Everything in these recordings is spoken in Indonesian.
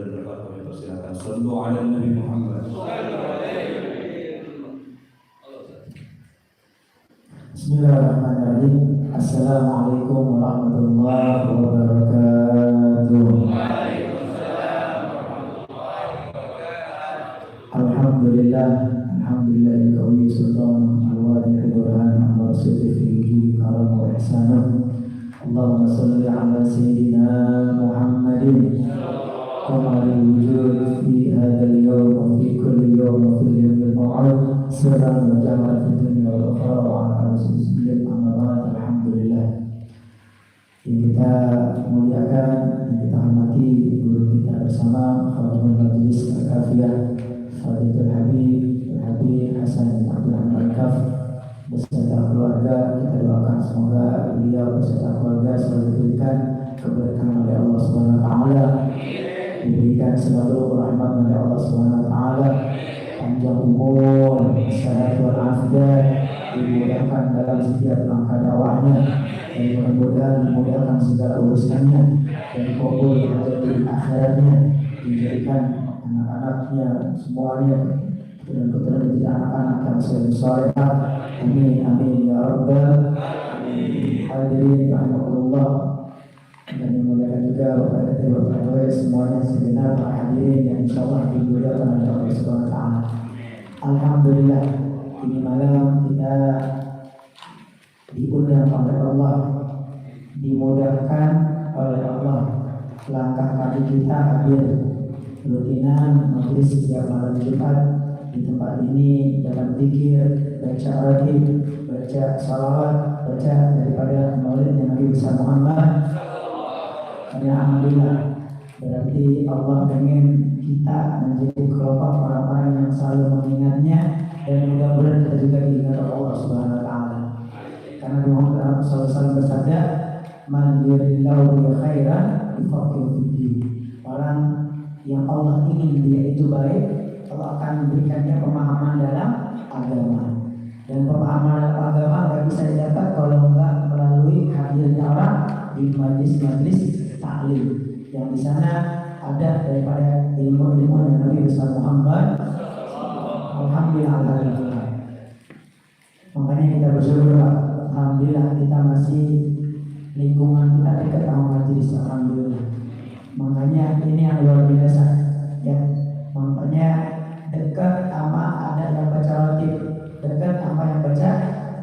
berdebat, kami persilakan. Sallu ala Nabi Muhammad. Bismillahirrahmanirrahim. Assalamualaikum warahmatullahi wabarakatuh. Alhamdulillah, alhamdulillah qawi sultan al-wadi burhan al-rasul fi karam wa ihsan. Allahumma shalli ala sayyidina Muhammadin qamari wujud fi hadzal yawm wa fi kulli yawm wa fi yawmil maw'ud sirran wa jahran fi dunya wal akhirah wa ala rasulillah amma ba'd. Alhamdulillah, yang kita muliakan, yang kita hormati guru kita bersama Khawatul Majlis Al-Kafiyah Fadilatul Habib Hasan bin Abdul Rahman Al-Kaf beserta keluarga. Kita doakan semoga beliau beserta keluarga selalu diberikan keberkahan oleh Allah Subhanahu wa taala, diberikan selalu rahmat oleh Allah Subhanahu wa taala, panjang umur, sehat walafiat, dimudahkan dalam setiap langkah dakwahnya, dan mudah-mudahan dimudahkan segala urusannya, dan kabul di akhiratnya, dijadikan anak-anaknya semuanya benar-benar menjadi anak-anak yang soleh. Amin amin ya rabbal alamin. Hadirin rahimakumullah, dan dimuliakan juga Bapak-Bapak semuanya segenap hadirin yang insyaallah dimuliakan oleh Allah Subhanahu wa taala. Alhamdulillah, ini malam kita diundang oleh Allah, dimudahkan oleh Allah, langkah kaki kita hadir rutinan majelis setiap malam Jumat di tempat ini dalam zikir, baca ratib, baca salawat, baca daripada maulid Nabi besar Muhammad. Ya alhamdulillah, berarti Allah ingin kita menjadi kelompok orang-orang yang selalu mengingatnya, dan mudah-mudahan kita juga diingat oleh Allah Subhanahu wa taala. Karena Muhammad SAW bersabda, "Man yuridillahu bihi khairan yufaqihu fid-din." Orang yang Allah ingin dia itu baik, Allah akan memberikannya pemahaman dalam agama. Dan pemahaman dalam agama tidak bisa didapat kalau enggak melalui hadirnya orang di majlis-majlis taklim, yang di sana ada daripada ilmu-ilmu yang Nabi besar Muhammad. Alhamdulillah. Makanya kita bersyukur, alhamdulillah kita masih lingkungan kita dekat sama majlis. Alhamdulillah. Makanya ini yang luar biasa, ya. Makanya dekat sama ada yang baca ratib, dekat sama yang baca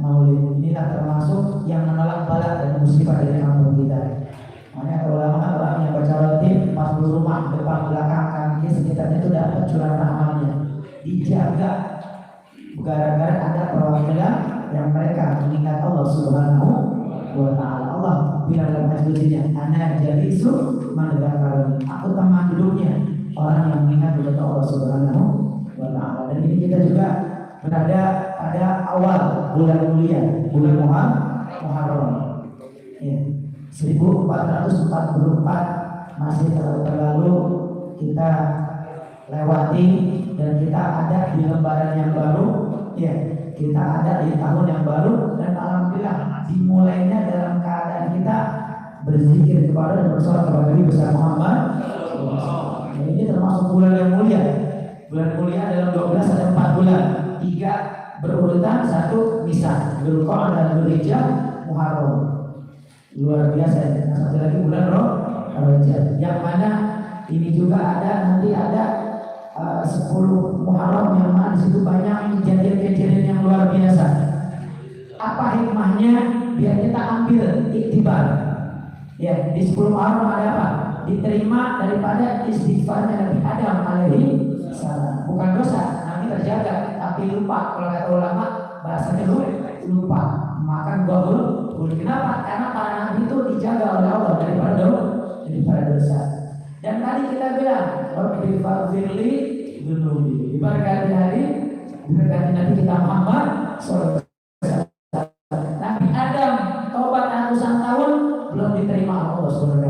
maulid. Inilah termasuk yang menolak bala dan musibah dari kampung kita. Makanya ulama orang yang baca ratib 40 rumah depan belakang kaki sekitarnya itu dapat curahan amalnya, dijaga gara-gara ada perwakilan yang mereka mengingat Allah Subhanahu wa taala. Allah bilang dalam hadisnya, "Ana jalisu man dzakarani." Aku teman duduknya orang yang mengingat kepada Allah Subhanahu wa taala. Dan ini kita juga berada pada awal bulan mulia, bulan Muharram. Ya. 1444 masih terlalu kita lewati, dan kita ada di lembaran yang baru, ya, kita ada di tahun yang baru, dan alhamdulillah dimulainya dalam keadaan kita berzikir kepada dan bersolat kepada Nabi besar Muhammad. Nah, ini termasuk bulan yang mulia. Bulan mulia dalam 12 ada 4 bulan, 3 berurutan, 1 misah, Dzulqa'dah dan Dzulhijjah, Muharram. Luar biasa ya. Nah, satu lagi bulan Rajab, yang mana ini juga ada, nanti ada 10 Muharram, yang mana di situ banyak kejadian-kejadian yang luar biasa. Apa hikmahnya? Biar kita ambil iktibar. Ya, di 10 Muharram ada apa? Diterima daripada istighfarnya Nabi Adam alaihi salam. Bukan dosa, Nabi terjaga, tapi lupa. Kalau kata ulama bahasanya lupa, makan gol. Kenapa? Karena para nabi itu dijaga oleh Allah daripada dosa. Dan tadi kita bilang, Rabbi faghfirli dzunubi. Diberkati hari, diberkati Nabi kita Muhammad SAW. Nabi Adam tobat ratusan tahun belum diterima Allah SWT.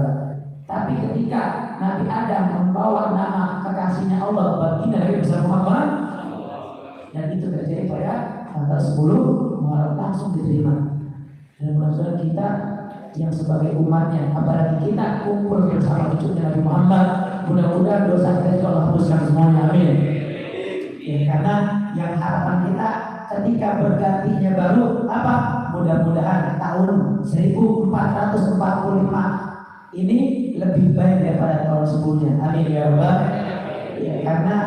Tapi ketika Nabi Adam membawa nama kekasihnya Allah, baginda Nabi besar Muhammad, dan itu terjadi pada tanggal 10 Muharram, langsung diterima. Dan mudah-mudahan kita yang sebagai umatnya, apalagi kita kumpul bersama cucunya Nabi Muhammad mudah-mudahan dosa kita juga Allah hapuskan semuanya, amin. Ya, karena yang harapan kita ketika bergantinya baru apa? Mudah-mudahan tahun 1445 ini lebih baik daripada tahun sebelumnya, amin ya Allah. Ya, karena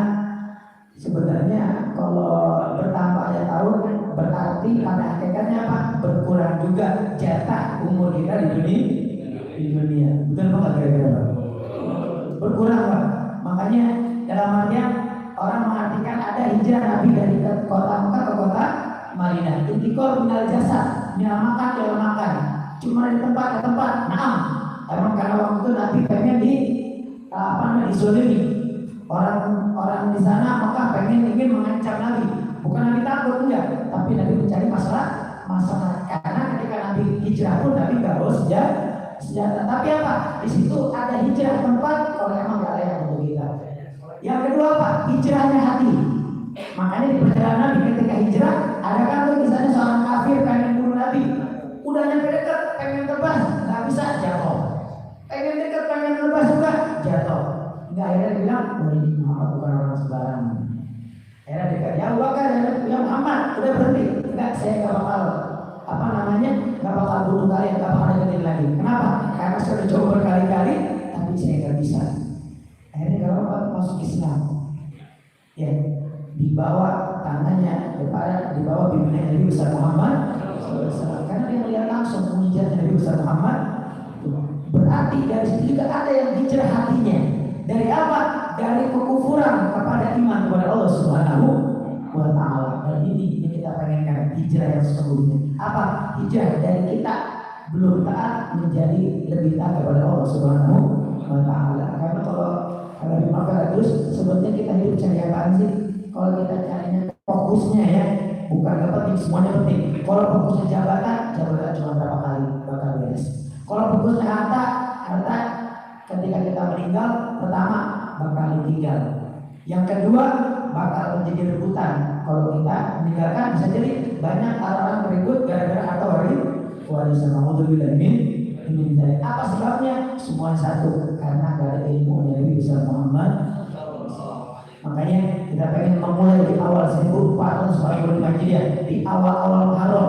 sebenarnya kalau bertambahnya tahun berarti pada hakikatnya apa? Berkurang juga jatah umur kita di dunia. Betul apa kira-kira? Berkurang, Pak. Makanya dalam artian orang mengartikan ada hijrah Nabi dari kota Mekah ke kota Madinah. Intikal minal jasad, minal makan ke makan. Cuma dari tempat ke tempat. Nah, emang karena waktu itu Nabi pengen dizolimi. Orang di sana maka ingin mengancam Nabi. Bukan Nabi takut enggak, tapi Nabi mencari masalah. Karena ketika Nabi hijrah pun Nabi nggak bawa senjata. Tapi apa? Di situ ada hijrah tempat kalau emang nggak layak untuk kita. Yang kedua apa? Hijrahnya hati. Makanya di perjalanan Nabi ketika hijrah ada kan tuh misalnya seorang kafir pengen bunuh Nabi, udah nyampe dekat pengen tebas nggak bisa, jatuh. Pengen dekat pengen tebas juga jatuh. Enggak, akhirnya bilang, ini Muhammad bukan orang sembarangan. Akhirnya dekat, ya Bakar, ya Muhammad, udah berhenti. Enggak, saya nggak bakal nggak bakal bunuh kalian, nggak bakal deketin lagi. Kenapa? Karena saya udah coba berkali-kali, tapi saya nggak bisa. Akhirnya kalau masuk Islam, ya dibawa tangannya di bawah bimbingan Nabi besar Muhammad, karena dia melihat langsung mujizat Nabi besar Muhammad. Berarti dari situ juga ada yang hijrah hatinya. Dari apa? Dari kekufuran kepada iman kepada Allah Subhanahu wa Ta'ala. Dan ini kita pengenkan hijrah yang sesungguhnya. Apa? Hijrah dari kita belum taat menjadi lebih taat kepada Allah Subhanahu wa Ta'ala. Karena kalau terus sebetulnya kita hidup cari apaan sih? Kalau kita carinya fokusnya ya, bukan gak penting, semuanya penting. Kalau fokusnya jabatan cuma berapa kali bakal beres. Kalau fokusnya harta ketika kita meninggal, pertama bakal ditinggal. Yang kedua bakal menjadi rebutan. Kalau kita meninggalkan bisa jadi banyak orang berikut gara-gara harta warisan. Alhamdulillah ini dari apa sebabnya? Semua satu, karena ada ilmu dari besar Muhammad. Makanya kita pengen memulai di awal 1445 Hijriah, di awal-awal Muharram,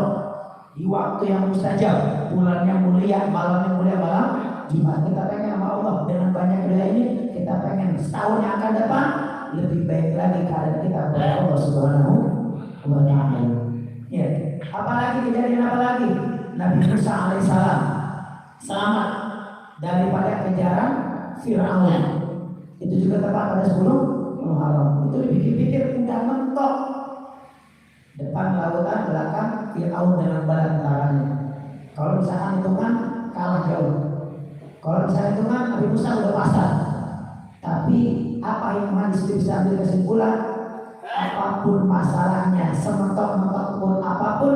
di waktu yang mustajab, bulannya mulia, malamnya mulia, malam Jumat. Kita pengen sama Allah dengan banyak doa ini, kita pengen setahun yang akan datang lebih baik lagi keadaan kita kepada Allah Subhanahu wa Ta'ala. Ya, apalagi kejadian apalagi? Nabi Musa alaihissalam selamat daripada kejaran Fir'aun. Itu juga tepat pada 10 Muharram. Itu dipikir-pikir udah mentok. Depan lautan, belakang Fir'aun dengan bala tentaranya. Kalau misalkan hitungan kalah jauh. Kalau misalnya hitungan Nabi Musa udah pasrah. Tapi apa yang hadis itu bisa ambil kesimpulan? Apapun masalahnya, sementok-mentok pun apapun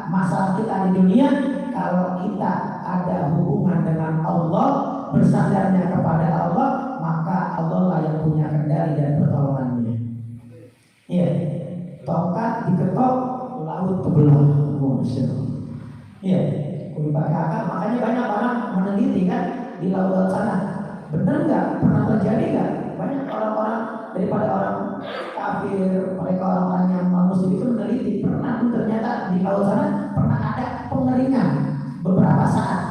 masalah kita di dunia, kalau kita ada hubungan dengan Allah, bersandarnya kepada Allah, maka Allah lah yang punya kendali dan pertolongannya. Iya, tongkat diketok, laut terbelah. Iya, pakai akal. Makanya banyak orang meneliti kan di laut sana. Benar nggak? Pernah terjadi nggak? Banyak orang-orang daripada orang kafir, mereka orang-orang yang muslim itu meneliti. Pernah tuh ternyata di laut sana pernah ada pengeringan beberapa saat,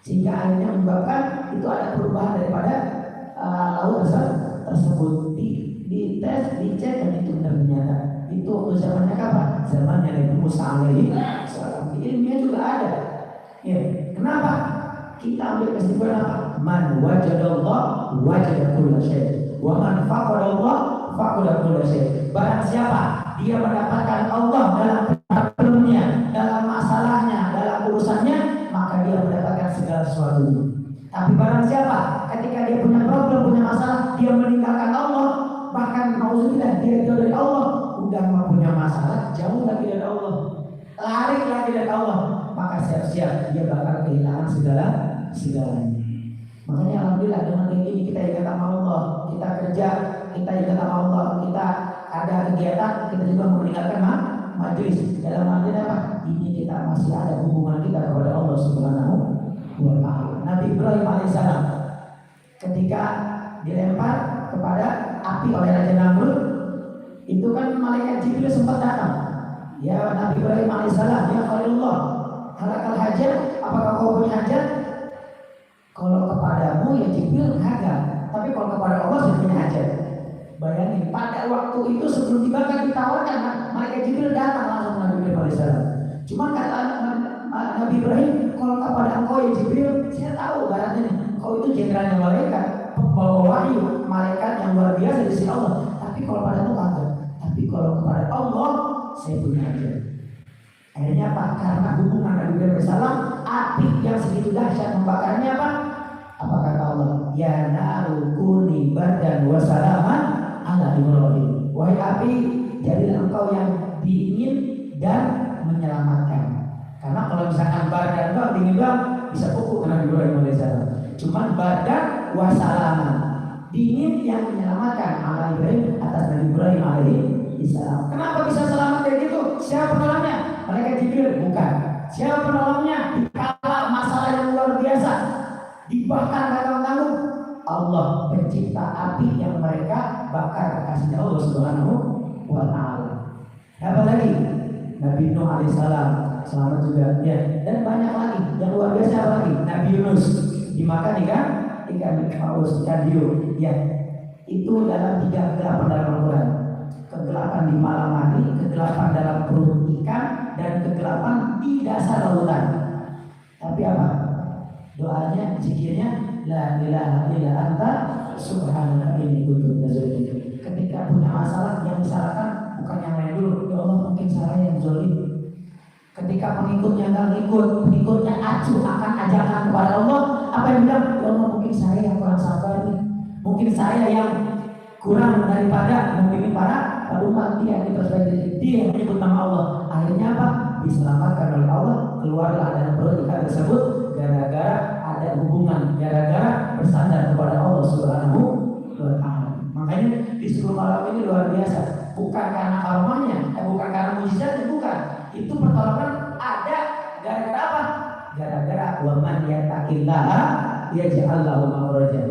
sehingga akhirnya menyebabkan itu ada perubahan daripada laut tersebut. Di tes, dicek, dan itu benar ternyata. Itu waktu zamannya kapan? Zamannya Nabi Musa alaihissalam. Ilmiah juga ada. Ya, kenapa? Kita ambil kesimpulan apa? Man wajadallah wajada kulla syai'. Wa man faqadallah faqada kulla syai'. Barang siapa dia mendapatkan Allah dalam problemnya, dalam masalahnya, dalam urusannya, maka dia mendapatkan segala sesuatu. Tapi barang siapa ketika dia punya problem, punya masalah, dia meninggalkan Allah, bahkan nauzubillah dia jauh dari Allah, udah mau punya masalah, jauh lagi dari Allah, lari lagi dari Allah, maka siap-siap dia bakal kehilangan segalanya. Makanya alhamdulillah dengan ini kita ingat sama Allah, kita kerja, kita ingat sama Allah, kita ada kegiatan, kita juga meninggalkan majelis. Dalam artian apa? Ini kita masih ada hubungan kita kepada Allah Subhanahu wa Ta'ala. Nabi Ibrahim alaihissalam ketika dilempar kepada api oleh Raja Namrud, itu kan malaikat Jibril sempat datang. Ya Nabi Ibrahim alaihissalam, ya Khalilullah, halakal hajat, apakah kau punya hajat? Kalau kepadamu ya Jibril kagak, tapi kalau kepada Allah saya punya hajat. Bayangin, pada waktu itu sebelum dibakar ditawarkan, malaikat Jibril datang langsung Nabi Ibrahim alaihissalam. Cuma kata Nabi Ibrahim, kalau kepada engkau ya Jibril, saya tahu baratnya nih, kau itu jenderalnya malaikat, pembawa wahyu, malaikat yang luar biasa di sisi Allah. Tapi kalau padamu kagak. Tapi kalau kepada Allah, saya punya hajat. Akhirnya apa? Karena hubungan Nabi Ibrahim alaihissalam, api yang segitu dahsyat membakarnya apa? Apa kata Allah? Ya naru kuni bardan wa salaman ala Ibrahim. Wahai api, jadilah engkau yang dingin dan menyelamatkan. Karena kalau misalkan bardan doang, dingin doang, bisa pupuk ke Nabi Ibrahim alaihissalam. Cuman bardan wa salaman, dingin yang menyelamatkan ala Ibrahim atas Nabi Ibrahim alaihissalam. Kenapa bisa selamat kayak gitu? Siapa penolongnya? Malaikat Jibril? Bukan. Siapa penolongnya? Dikala masalah yang luar biasa, dibakar tanggung-tanggung, Allah pencipta api yang mereka bakar kasihnya Allah Subhanahu wa Ta'ala. Apa lagi? Nabi Nuh alaihissalam selamat juga ya, dan banyak lagi yang luar biasa. Apa lagi? Nabi Yunus dimakan ikan paus, ikan hiu ya. Itu dalam 3 kegelapan dalam Al-Quran. Kegelapan di malam hari, kegelapan dalam perut ikan, dan kegelapan di dasar lautan. Tapi apa? Doanya, zikirnya, la ilaha illa anta subhanaka inni kuntu minaz zalimin. Ketika punya masalah, yang disalahkan bukan yang lain dulu. Ya Allah, mungkin saya yang zalim. Ketika pengikutnya nggak ngikut, pengikutnya acuh akan ajakan kepada Allah, apa yang bilang? Ya Allah, mungkin saya yang kurang sabar nih. Mungkin saya yang kurang daripada mungkin para umat dia yang menyebut nama Allah. Akhirnya apa? Diselamatkan oleh Allah, keluarlah dari perut ikan tersebut gara-gara ada hubungan, gara-gara bersandar kepada Allah Subhanahu wa Ta'ala. Makanya di 10 malam ini luar biasa. Bukan karena karomanya, bukan karena mujizatnya, bukan. Itu pertolongan ada gara-gara apa? Gara-gara waman yattaqillaha yaj'al lahu makhraja.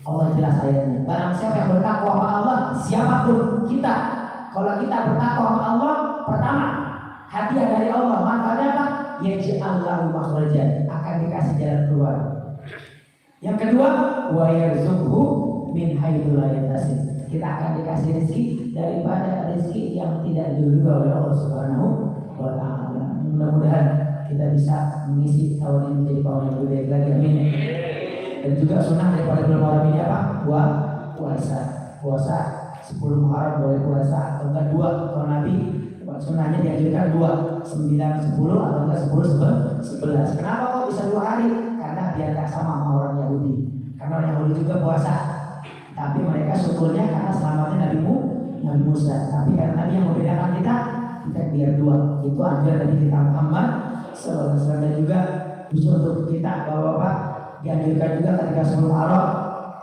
Allah jelas ayatnya. Barang siapa yang bertakwa sama Allah, siapapun kita, kalau kita bertakwa sama Allah, pertama hadiah dari Allah, manfaatnya apa? Yaj'al lahu makhraja, akan dikasih jalan keluar. Yang kedua, wa yarzuqhu min haitsu la yahtasib. Kita akan dikasih rezeki daripada rezeki yang tidak diduga oleh Allah Subhanahu wa Ta'ala. Mudah-mudahan kita bisa mengisi tahun ini menjadi tahun yang lebih baik lagi. Amin. Dan juga sunnah daripada bulan Muharram ini apa? Puasa 10 Muharram boleh puasa, atau enggak 2 kalau Nabi sunnahnya dianjurkan 2, 9, 10 atau enggak 10, 11. Kenapa kok bisa 2 hari? Karena biar tak sama orang Yahudi. Karena orang Yahudi juga puasa, tapi mereka syukurnya karena selamatnya Nabi Musa. Tapi karena Nabi yang membedakan kita biar 2. Itu anjuran dari kita Muhammad sallallahu alaihi wasallam. Dan juga untuk kita Bapak-bapak dianjurkan juga ketika 10 Muharram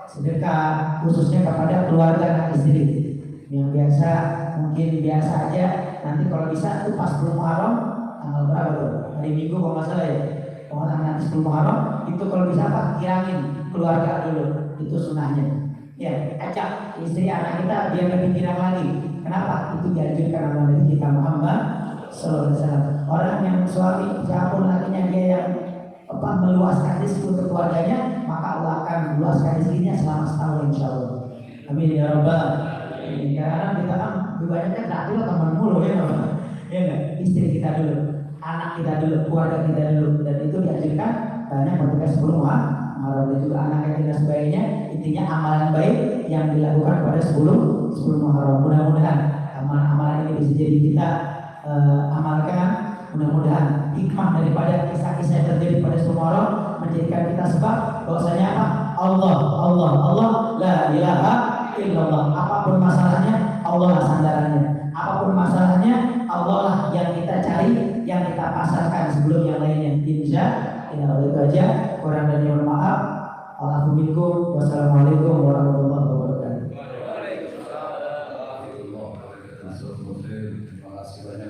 sedekah, khususnya kepada keluarga dan istri. Yang biasa mungkin biasa aja, nanti kalau bisa tuh pas 10 Muharram tanggal berapa tuh? Hari Minggu kalau nggak salah ya. Kalau nanti 10 Muharram itu kalau bisa apa? Kirangin keluarga dulu, itu sunnahnya. Ya, ajak istri anak kita biar lebih kirang lagi. Kenapa? Itu dianjurkan oleh kita Muhammad sallallahu alaihi wasallam. Orang yang suami siapapun lakinya dia yang meluaskan rezeki untuk keluarganya, maka Allah akan meluaskan rezekinya selama setahun insyaallah. Amin ya rabbal alamin. Karena kita kan banyaknya tak dulu teman mulu ya, ya enggak? Istri kita dulu, anak kita dulu, keluarga kita dulu, dan itu dianjurkan banyak ketika 10 Muharram. Dan juga anak yang tidak sebagainya. Intinya amalan baik yang dilakukan pada 10 Muharram. Mudah-mudahan amalan ini bisa jadi kita amalkan. Mudah-mudahan hikmah daripada kisah-kisah yang terjadi pada 10 Muharram menjadikan kita sebab bahwasanya apa? Allah la ilaha illallah. Apapun masalahnya, Allah lah sandarannya. Apapun masalahnya, Allah lah yang kita cari, yang kita pasarkan sebelum yang lainnya. Insya Allah itu aja. Kurang dan mohon maaf. Wassalamualaikum warahmatullahi wabarakatuh.